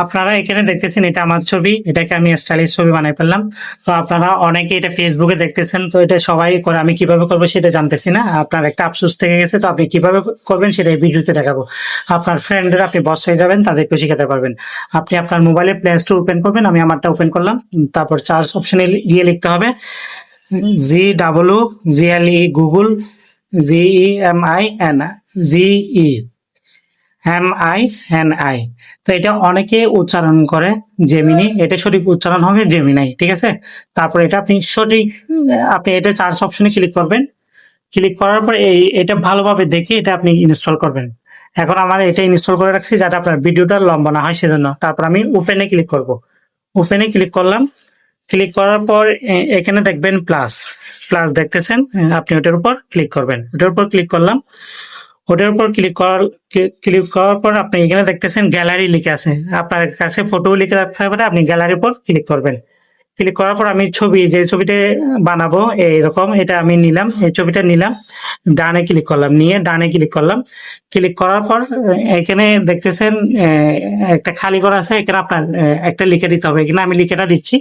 আপনারা এখানে দেখতেছেন এটা আমার ছবি, এটাকে আমি স্টাইলিশ ছবি বানাই ফেললাম। তো আপনারা অনেকে এটা ফেসবুকে দেখতেছেন, তো এটা সবাই করে, আমি কিভাবে করবো সেটা জানতেছি না। আপনার একটা আফসোস থেকে গেছে, তো আপনি কিভাবে করবেন সেটা এই ভিডিওতে দেখাবো। আপনার ফ্রেন্ডরা আপনি বস হয়ে যাবেন, তাদেরকে শিখাতে পারবেন। আপনি আপনার মোবাইলে প্লে স্টোর ওপেন করবেন, আমি আমারটা ওপেন করলাম। তারপর চার্জ অপশনে গিয়ে লিখতে হবে GWGLE গুগল GEMIN GEMINI। তো এটা অনেকে উচ্চারণ করে জেমিনি, এটা সঠিক উচ্চারণ হবে জেমিনাই, ঠিক আছে। তারপর এটা আপনি সঠিক, আপনি এটা চার্জ অপশনে ক্লিক করবেন। ক্লিক করার পর এটা ভালোভাবে দেখে এটা আপনি ইনস্টল করবেন। এখন আমার এটা ইনস্টল করে রাখছি যাতে আপনার ভিডিওটা লম্বা না হয় সেজন্য। তারপর আমি ওপেনে ক্লিক করব। ওপেনে ক্লিক করলাম। ক্লিক করার পর এখানে দেখবেন প্লাস প্লাস দেখতেছেন, আপনি ওটার উপর ক্লিক করবেন। ওটার উপর ক্লিক করলাম। ওটার উপর ক্লিক করার পর আপনি এখানে দেখতেছেন গ্যালারি লিখে আছে। আপনার কাছে ফটো লিখে রাখতে হবে, আপনি গ্যালারির উপর ক্লিক করবেন। ক্লিক করার পর আমি যে ছবিটা বানাবো এইরকম, এটা আমি নিলাম, এই ছবিটা নিলাম, ডানে ক্লিক করলাম, নিয়ে ডানে ক্লিক করলাম। ক্লিক করার পর এখানে দেখতেছেন একটা খালি ঘর আছে, এখানে আপনার একটা লিখে দিতে হবে। এখানে আমি লিখেটা দিচ্ছি।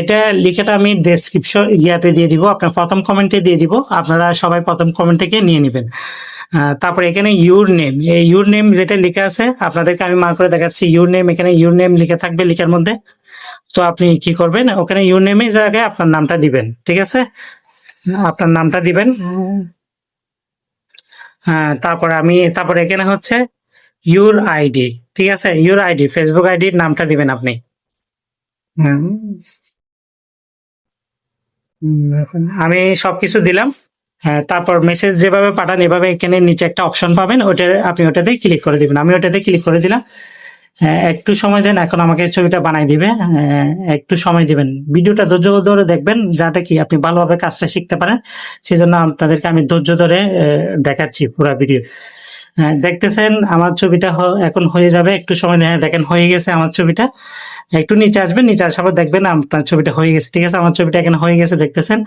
এটা লিখেটা আমি ডেসক্রিপশন ইয়াতে দিয়ে দিব, আপনার প্রথম কমেন্টে দিয়ে দিব। আপনারা সবাই প্রথম কমেন্ট থেকে নিয়ে নেবেন। তারপর এখানে ইউর নেম, এই ইউর নেম যেটা লেখা আছে আপনাদেরকে আমি মার্ক করে দেখাচ্ছি। ইউর নেম, এখানে ইউর নেম লিখে থাকবে লিখার মধ্যে। তো আপনি কি করবেন, ওখানে ইউর নেমের জায়গায় আপনার নামটা দিবেন, ঠিক আছে। আপনার নামটা দিবেন। হ্যাঁ, তারপর এখানে হচ্ছে ইউর আইডি, ঠিক আছে। ইউর আইডি, ফেসবুক আইডির নামটা দিবেন আপনি। আমি সবকিছু দিলাম। হ্যাঁ, তারপর মেসেজ যেভাবে পাঠান এভাবে এখানে নিচে একটা অপশন পাবেন, আপনি ওটাতে ক্লিক করে দিবেন। আমি ওটাতে ক্লিক করে দিলাম। একটু সময় দেন, এখন আমাকে ছবিটা বানাই দিবে। একটু সময় দিবেন, ভিডিওটা ধৈর্য ধরে দেখবেন, যাতে কি আপনি ভালোভাবে কাজটা শিখতে পারেন। সেই জন্য আপনাদেরকে আমি ধৈর্য ধরে দেখাচ্ছি পুরো ভিডিও। দেখতেছেন আমার ছবিটা এখন হয়ে যাবে, একটু সময় দেখেন হয়ে গেছে আমার ছবিটা। একটু নিচে আসবেন, নিচে আসার পর দেখবেন আপনার ছবিটা হয়ে গেছে, ঠিক আছে। আমার ছবিটা এখানে হয়ে গেছে দেখতেছেন।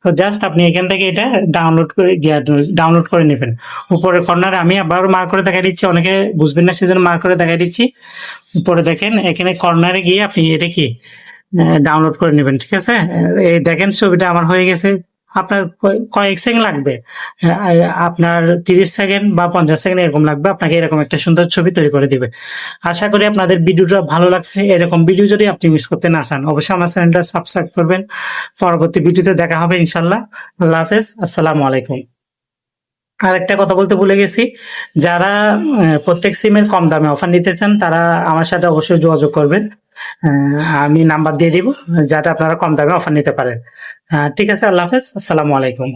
তো জাস্ট আপনি এখান থেকে এটা ডাউনলোড করে নেবেন। উপরে কর্নারে আমি আবার মার্ক করে দেখাই দিচ্ছি, অনেকে বুঝবেন না সেজন্য মার্ক করে দেখাই দিচ্ছি। উপরে দেখেন এখানে কর্নারে গিয়ে আপনি এটা কি ডাউনলোড করে নেবেন, ঠিক আছে। এই দেখেন ছবিটা আমার হয়ে গেছে। আপনার কয়েক সেকেন্ড লাগবে, আপনার 30 সেকেন্ড বা 50 সেকেন্ড এরকম লাগবে, আপনাকে এরকম একটা সুন্দর ছবি তৈরি করে দিবে। আশা করি আপনাদের ভিডিওটা ভালো লাগছে। এরকম ভিডিও যদি আপনি মিস করতে না চান, অবশ্যই আমার চ্যানেলটা সাবস্ক্রাইব করবেন। পরবর্তী ভিডিওতে দেখা হবে ইনশাল্লাহ। আল্লাহ হাফেজ, আসসালামু আলাইকুম। আর একটা কথা বলতে ভুলে গেছি, যারা প্রত্যেক সিমের কম দামে অফার নিতে চান তারা আমার সাথে অবশ্যই যোগাযোগ করবেন। আমি নাম্বার দিয়ে দিব, যাতে আপনারা কম দামে অফার নিতে পারেন। ঠিক আছে, আল্লাহ হাফেজ, আসসালামু আলাইকুম।